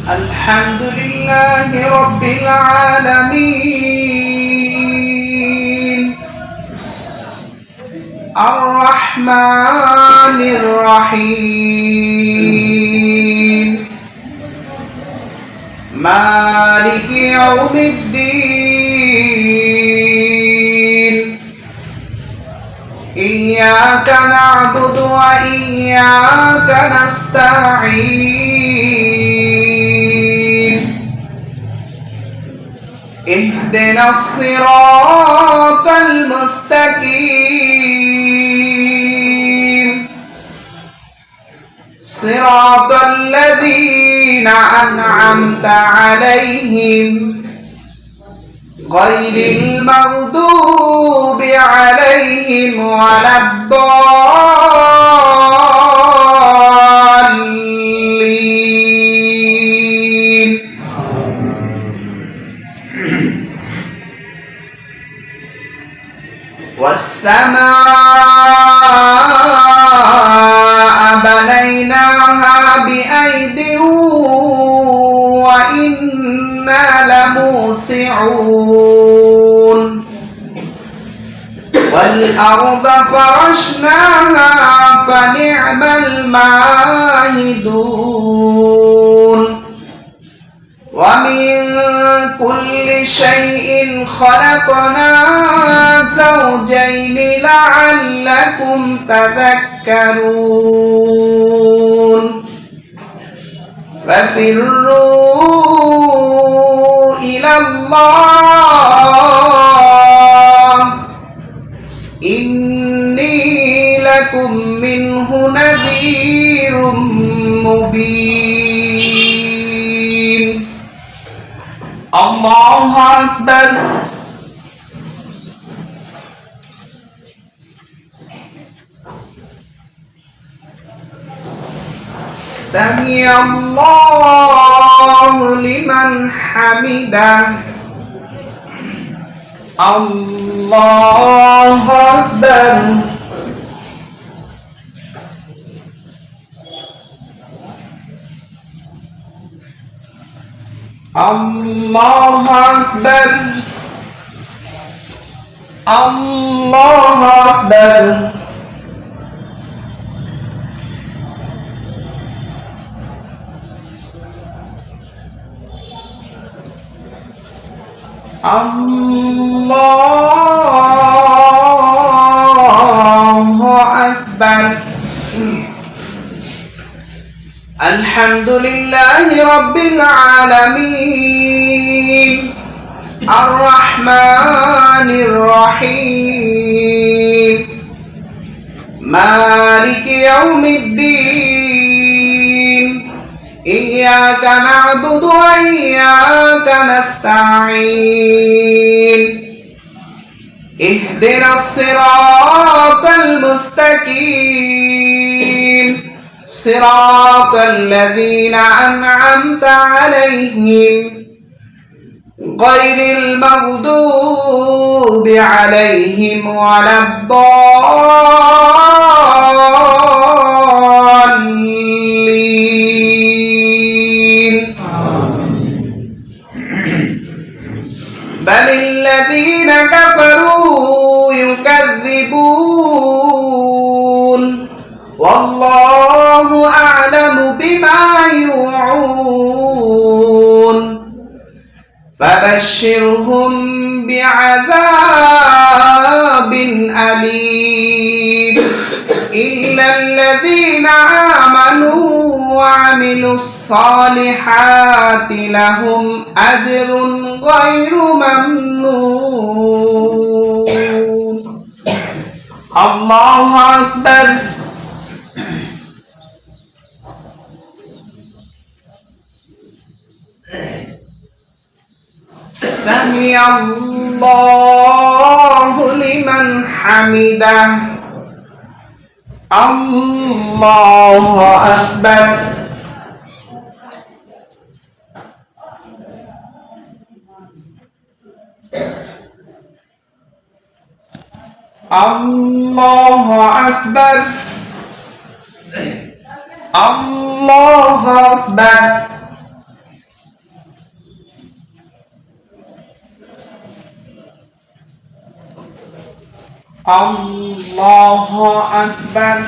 الحمد لله رب العالمين الرحمن الرحيم مالك يوم الدين إياك نعبد وإياك نستعين اهدنا الصراط المستقيم صراط الذين أنعمت عليهم غير المغضوب عليهم ولا الضالين والسماء بنيناها بأيد وإنا لموسعون والأرض فرشناها فنعم الماهدون ومن كل شيء خلقنا زوجين لعلكم تذكرون ففروا إلى الله إني لكم منه نذير مبين الله أكبر سمع الله لمن حمده الله أكبر الله أكبر الله أكبر الله أكبر الحمد لله رب العالمين الرحمن الرحيم مالك يوم الدين إياك نعبد وإياك نستعين اهدنا الصراط المستقيم صراط الذين أنعمت عليهم غير المغضوب عليهم ولا الضالين بل الذين كفروا يكذبون والله أعلم بما يوعون فبشرهم بعذاب أليم إلا الذين آمنوا وعملوا الصالحات لهم أجر غير ممنون الله أكبر سمع الله لمن حمده الله أكبر الله أكبر الله أكبر الله أكبر